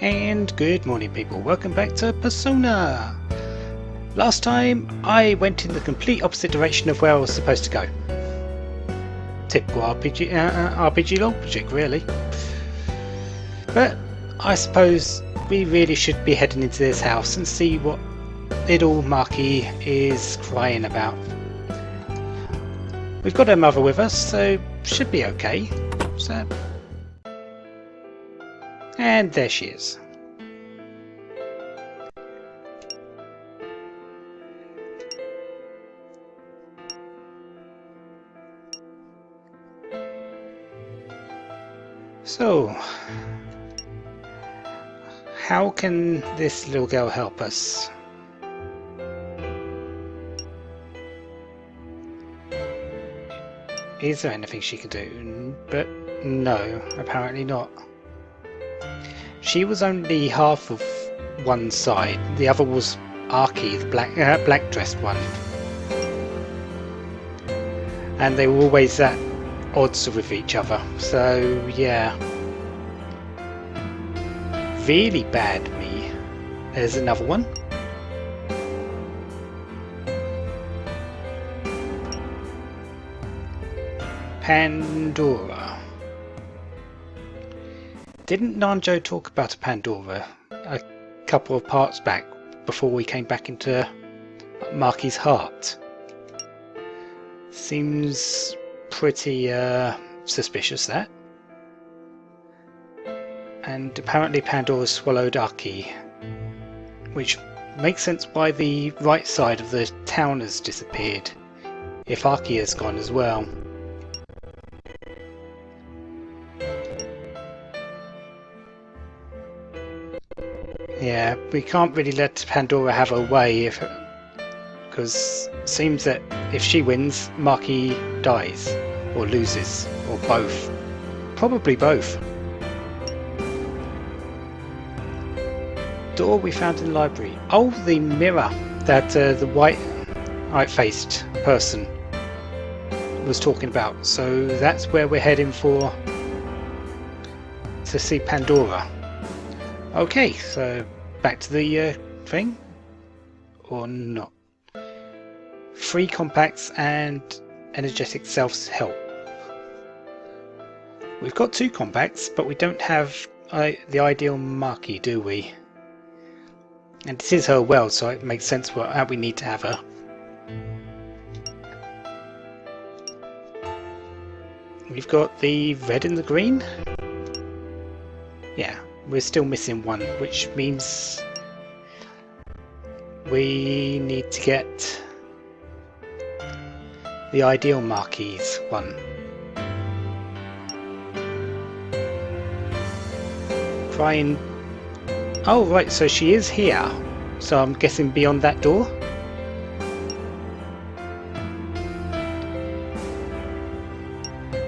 And good morning people, welcome back to Persona! Last time I went in the complete opposite direction of where I was supposed to go. Typical RPG logic really. But I suppose we really should be heading into this house and see what little Maki is crying about. We've got her mother with us, so should be okay. So, and there she is. So, how can this little girl help us? Is there anything she can do? But no, apparently not. She was only half of one side. The other was Arki, the black-dressed one. And they were always at odds with each other. So yeah, really bad me. There's another one. Pandora. Didn't Nanjo talk about a Pandora a couple of parts back before we came back into Maki's heart? Seems pretty suspicious, that. And apparently Pandora swallowed Arki, which makes sense why the right side of the town has disappeared, if Arki has gone as well. Yeah, we can't really let Pandora have her way, because it seems that if she wins, Maki dies, or loses, or both. Probably both. Door we found in the library. Oh, the mirror that the white-faced person was talking about. So that's where we're heading for, to see Pandora. Okay, so back to the thing, or not. 3 compacts and energetic self-help. We've got 2 compacts, but we don't have the ideal Maki, do we? And this is her world, so it makes sense how we need to have her. We've got the red and the green. Yeah. We're still missing one, which means we need to get the ideal Maki's one. Crying. Oh right, so she is here. So I'm guessing beyond that door.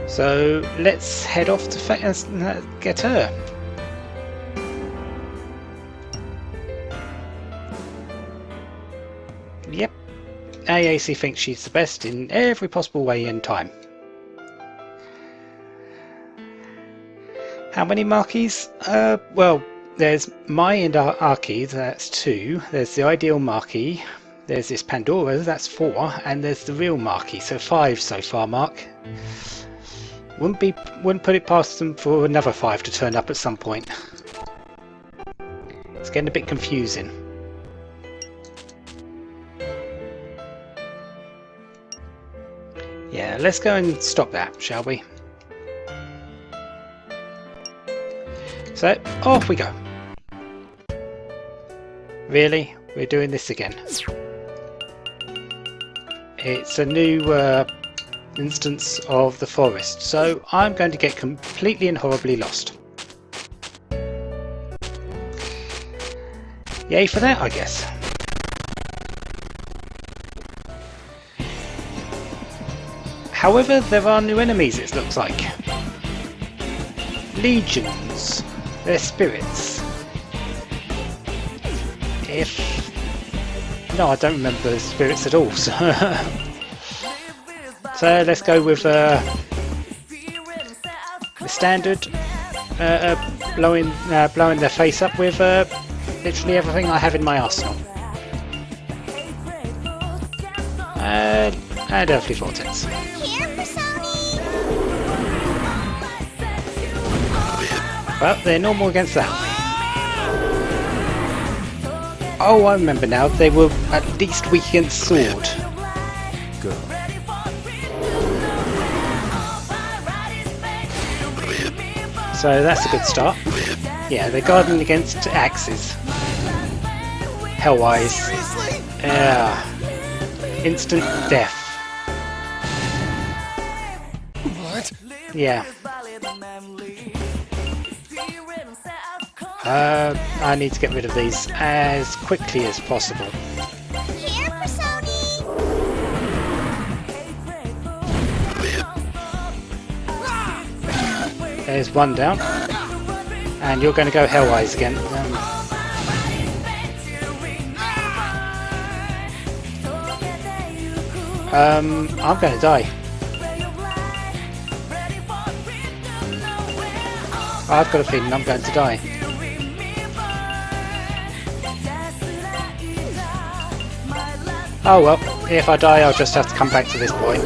So let's head off to get her. Yep, AAC thinks she's the best in every possible way and time. How many Makis? Well, there's Mai and Arki, that's 2. There's the ideal Maki. There's this Pandora, that's 4. And there's the real Maki, so 5 so far, Mark. Wouldn't put it past them for another 5 to turn up at some point. It's getting a bit confusing. Yeah, let's go and stop that, shall we? So, off we go. Really? We're doing this again. It's a new instance of the forest, so I'm going to get completely and horribly lost. Yay for that, I guess. However, there are new enemies, it looks like. Legions. They're spirits. No, I don't remember the spirits at all, so... So let's go with the standard blowing their face up with literally everything I have in my arsenal. And Earthly Vortex. Well, they're normal against that. Oh, I remember now. They were at least weak against Sword. Good. So that's a good start. Yeah, they're guarding against axes. Hellwise. Yeah. Instant death. What? Yeah. I need to get rid of these as quickly as possible. There's one down. And you're going to go Hellwise again. I'm going to die. I've got a feeling I'm going to die. Oh well, if I die I'll just have to come back to this point.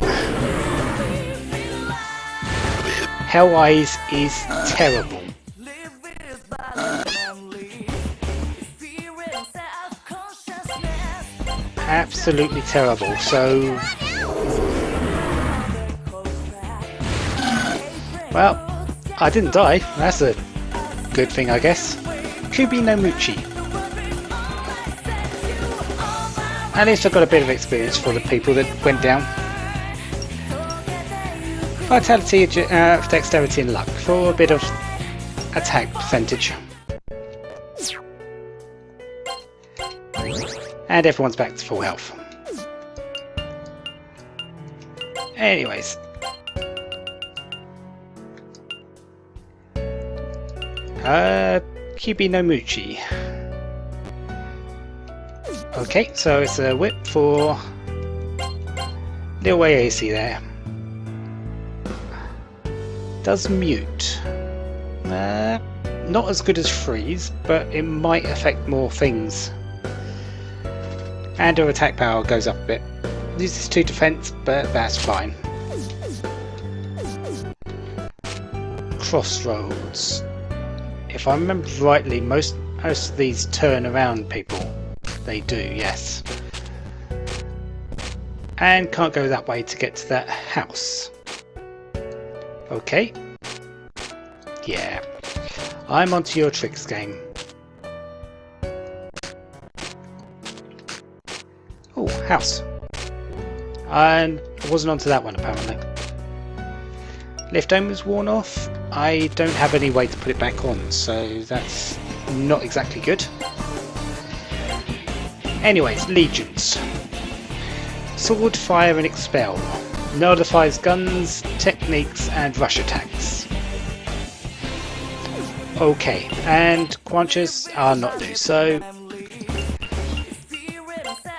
Hellwise is terrible. Absolutely terrible, so... Well, I didn't die, that's a good thing I guess. Kubi no Muchi. At least I've got a bit of experience for the people that went down. Vitality, dexterity and luck for a bit of attack percentage. And everyone's back to full health. Anyways. Kubi no Muchi. Okay, so it's a whip for Lil AC there. Does mute. Not as good as freeze, but it might affect more things. And her attack power goes up a bit. Loses 2 defense, but that's fine. Crossroads. If I remember rightly, most of these turn around people. They do, yes. And can't go that way to get to that house. Okay. Yeah. I'm onto your tricks game. Oh, house. And I wasn't onto that one apparently. Lift dome was worn off. I don't have any way to put it back on, so that's not exactly good. Anyways, legions. Sword, fire and expel. Nullifies guns, techniques and rush attacks. Okay, and Quanchas are not new, so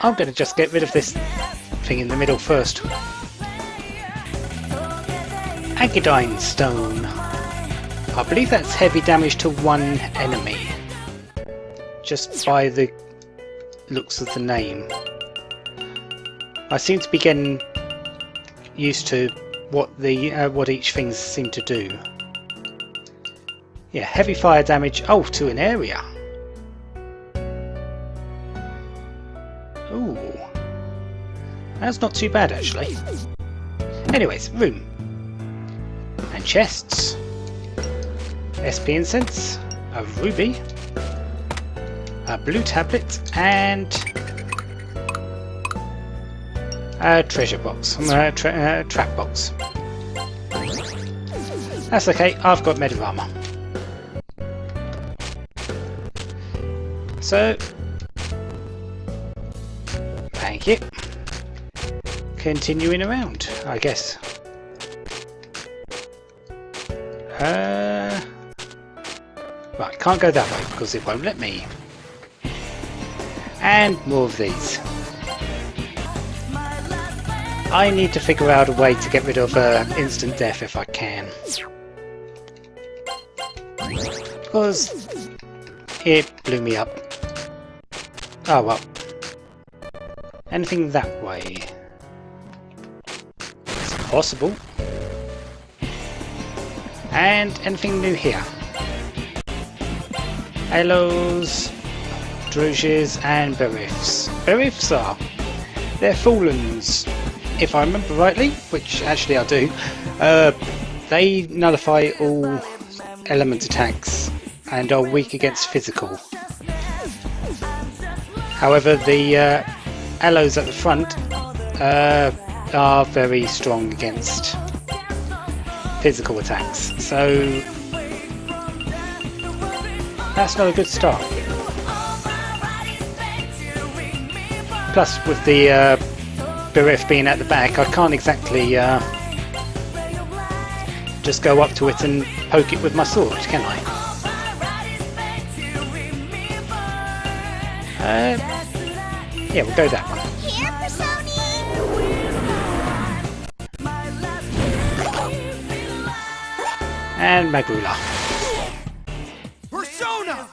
I'm going to just get rid of this thing in the middle first. Agadine Stone. I believe that's heavy damage to one enemy. Just by the looks of the name. I seem to be getting used to what each thing seems to do. Yeah, heavy fire damage. Oh, to an area. Ooh, that's not too bad actually. Anyways, room and chests. SP incense, a ruby, a blue tablet, and a treasure box, trap box. That's okay, I've got med armor. So, thank you. Continuing around, I guess. Right, can't go that way because it won't let me. And more of these. I need to figure out a way to get rid of instant death if I can. because it blew me up. Oh well. Anything that way? It's possible. And anything new here? Halos, Druges and Berifs. Berifs are. They're Fallens, if I remember rightly, which actually I do. They nullify all element attacks and are weak against physical. However, the Halos at the front are very strong against physical attacks, so that's not a good start. Plus, with the Berif being at the back, I can't exactly just go up to it and poke it with my sword, can I? Yeah, we'll go that one. Here, And Magula. Persona!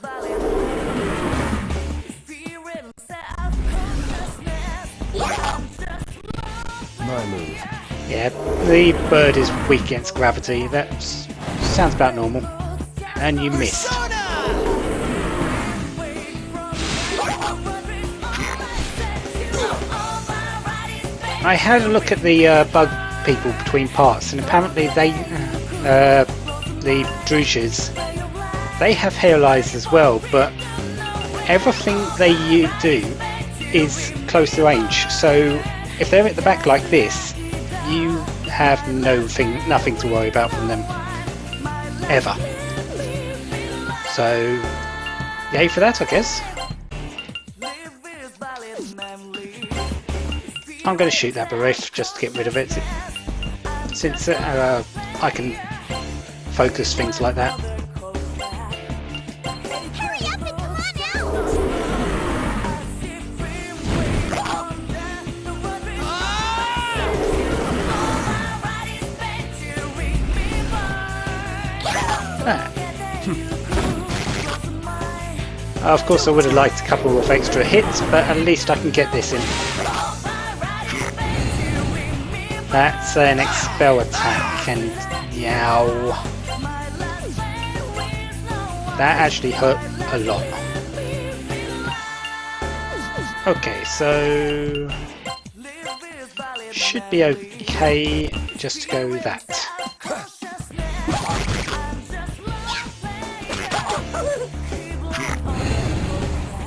My move. Yeah, the bird is weak against gravity. That sounds about normal. And you missed. I had a look at the bug people between parts, and apparently they, the Druges, they have hair eyes as well, but everything they do is close to range. So if they're at the back like this, you have nothing to worry about from them, ever. So, yay for that, I guess. I'm going to shoot that Berif just to get rid of it, since I can focus things like that. hurry up and come on out! Of course I would have liked a couple of extra hits, but at least I can get this in. That's an expel attack, and yow. That actually hurt a lot. Okay, so should be okay just to go with that.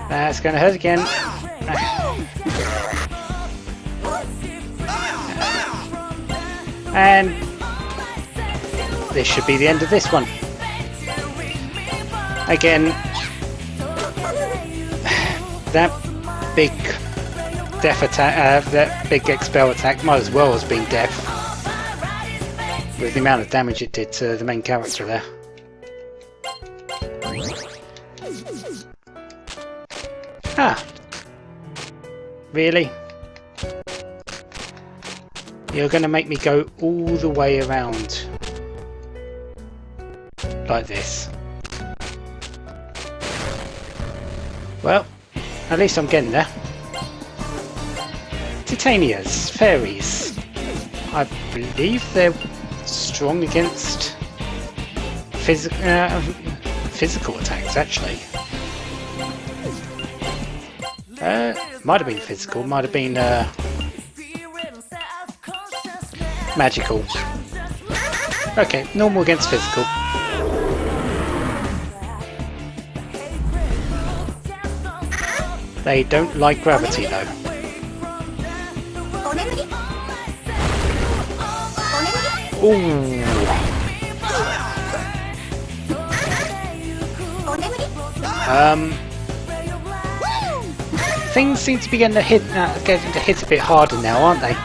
That's going to hurt again. And this should be the end of this one. Again, that big death attack, that big expel attack might as well as been death, with the amount of damage it did to the main character there. Ah, really? You're going to make me go all the way around like this. Well, at least I'm getting there. Titanias, fairies. I believe they're strong against physical attacks, actually. Might have been physical, might have been magical. Okay, normal against physical. They don't like gravity though. Ooh. Things seem to be getting to hit a bit harder now, aren't they?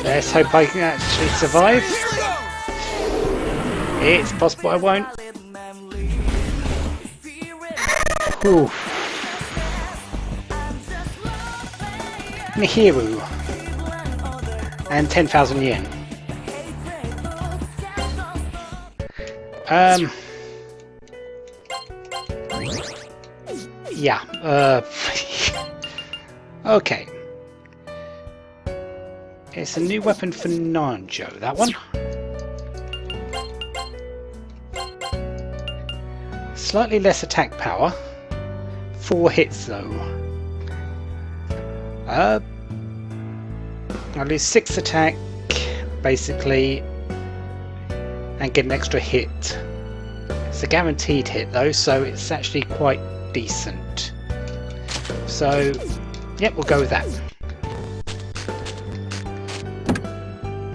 Let's hope I can actually survive. It's possible I won't. Ooh. Nihiru and 10,000 yen. Yeah, okay. It's a new weapon for Nanjo, that one. Slightly less attack power. 4 hits though. I lose 6 attack, basically, and get an extra hit. It's a guaranteed hit though, so it's actually quite decent. So, yep, we'll go with that.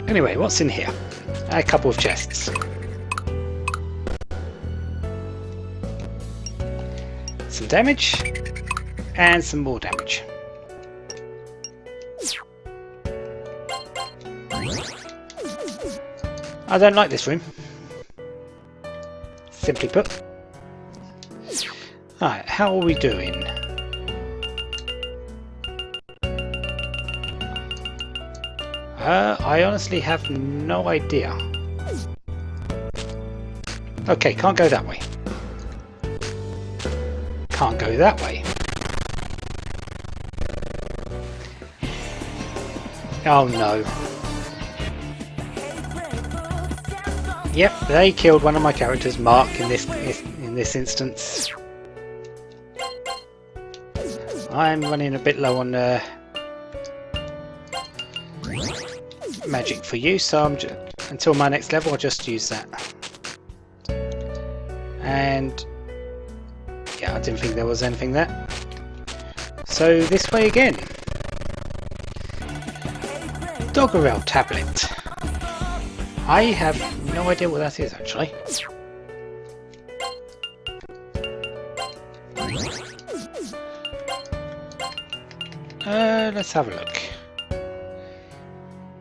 Anyway, what's in here? A couple of chests. Some damage, and some more damage. I don't like this room. Simply put. Alright, how are we doing? I honestly have no idea. Okay, can't go that way. Can't go that way. Oh no. Yep, they killed one of my characters, Mark, in this instance. I'm running a bit low on magic for you, so until my next level I'll just use that. And yeah, I didn't think there was anything there. So this way again. Doggerel tablet. I have no idea what that is actually. Let's have a look.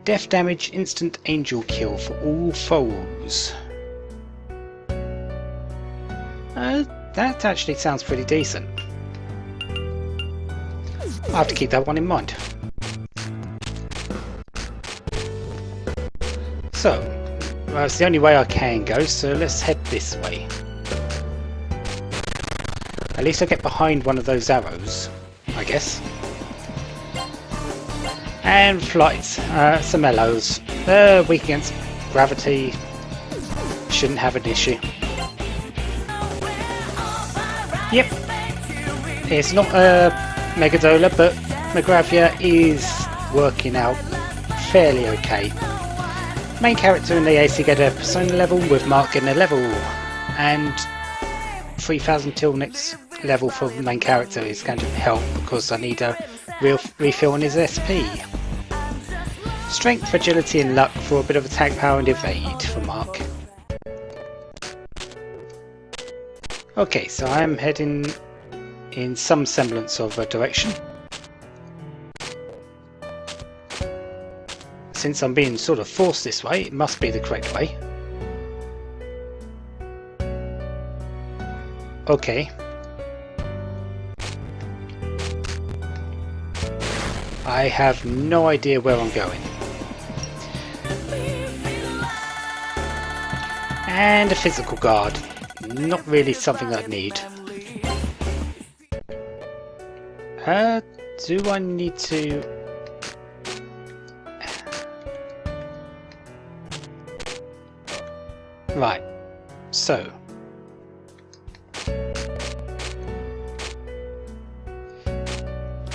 Death damage, instant angel kill for all foes. That actually sounds pretty decent. I'll have to keep that one in mind. So, well, it's the only way I can go, so let's head this way. At least I get behind one of those arrows, I guess. And flights, some mellows. They're weak against gravity. Shouldn't have an issue. Yep. It's not a Megadola, but Magravia is working out fairly okay. Main character in the AC get a persona level with Mark getting a level, and 3,000 till next level for the main character is going to help because I need a real refill on his SP. Strength, agility and luck for a bit of attack power and evade for Mark. Okay, so I'm heading in some semblance of a direction. Since I'm being sort of forced this way, it must be the correct way. Okay. I have no idea where I'm going. And a physical guard. Not really something I need. Do I need to... Right, so...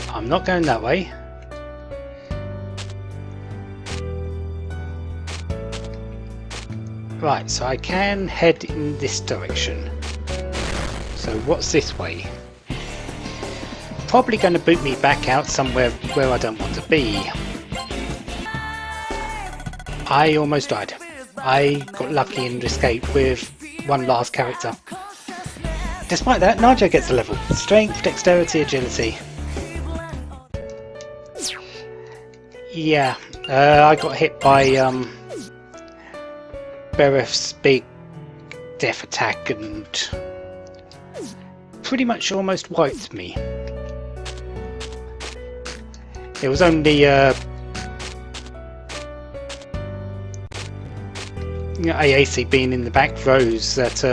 I'm not going that way. Right, so I can head in this direction. So what's this way? Probably going to boot me back out somewhere where I don't want to be. I almost died. I got lucky and escaped with one last character. Despite that, Nanjo gets a level. Strength, dexterity, agility. Yeah, I got hit by Bereth's big death attack and pretty much almost wiped me. It was only AAC being in the back rows that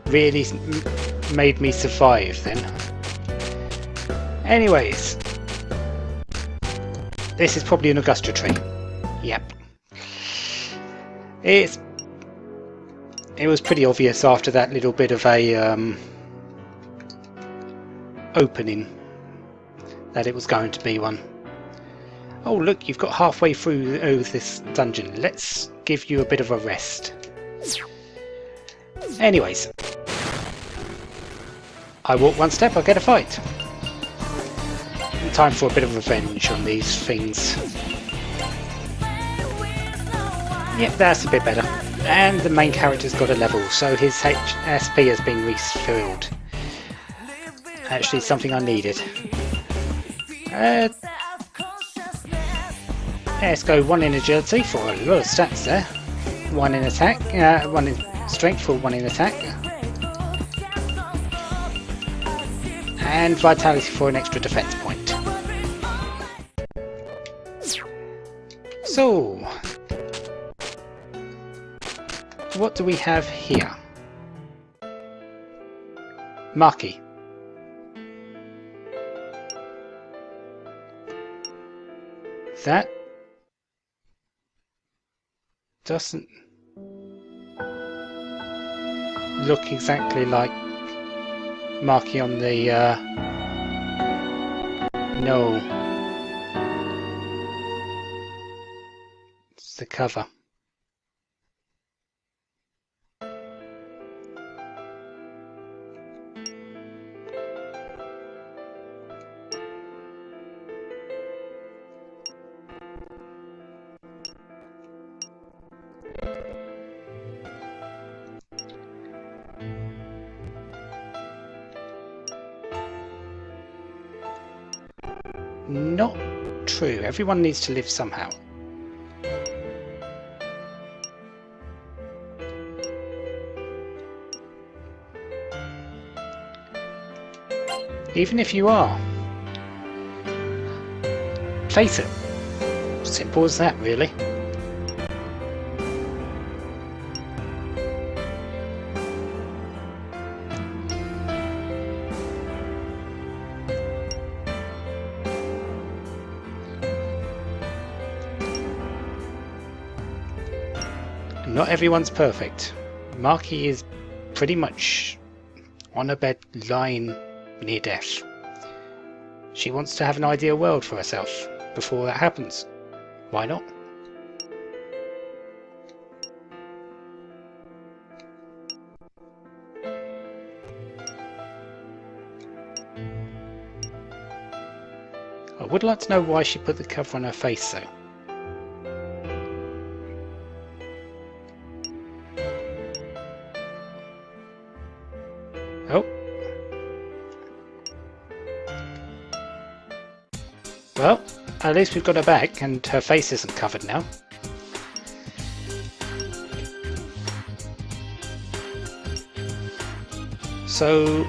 really made me survive then. Anyways, this is probably an Augusta tree. Yep. It was pretty obvious after that little bit of a opening that it was going to be one. Oh look, you've got halfway through this dungeon. Let's give you a bit of a rest. Anyways, I walk one step, I get a fight. Time for a bit of revenge on these things. Yep, that's a bit better. And the main character's got a level, so his HP has been refilled. Actually, something I needed. Let's go 1 in agility for a lot of stats there. 1 in attack, 1 in strength for 1 in attack. And vitality for an extra defense point. So, what do we have here? Maki. That doesn't look exactly like Maki on the no, it's the cover. Not true. Everyone needs to live somehow. Even if you are. Face it. Simple as that, really. Not everyone's perfect. Maki is pretty much on a bed lying near death. She wants to have an ideal world for herself before that happens. Why not? I would like to know why she put the cover on her face though. Oh. Well, at least we've got her back and her face isn't covered now. So...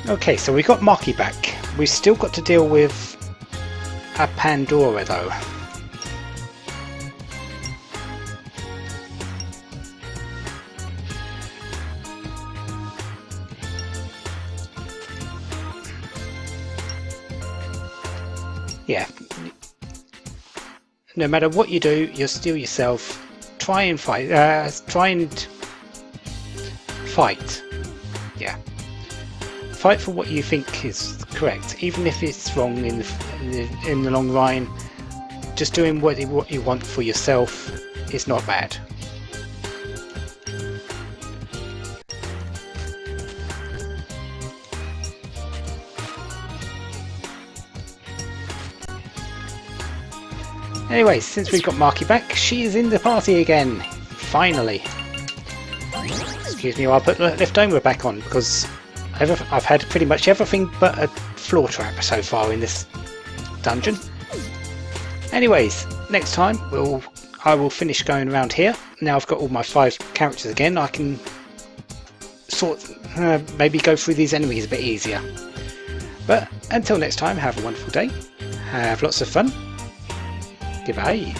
Okay, so we got Maki back. We've still got to deal with a Pandora though. Yeah. No matter what you do, you're still yourself. Try and fight. Try and fight. Yeah. Fight for what you think is correct, even if it's wrong in the long run. Just doing what you want for yourself is not bad. Anyway, since we've got Maki back, she is in the party again. Finally. Excuse me while I put the Liftomer back on, because I've had pretty much everything but a floor trap so far in this dungeon. Anyways, next time I will finish going around here. Now I've got all my 5 characters again. I can maybe go through these enemies a bit easier. But until next time, have a wonderful day. Have lots of fun. Goodbye.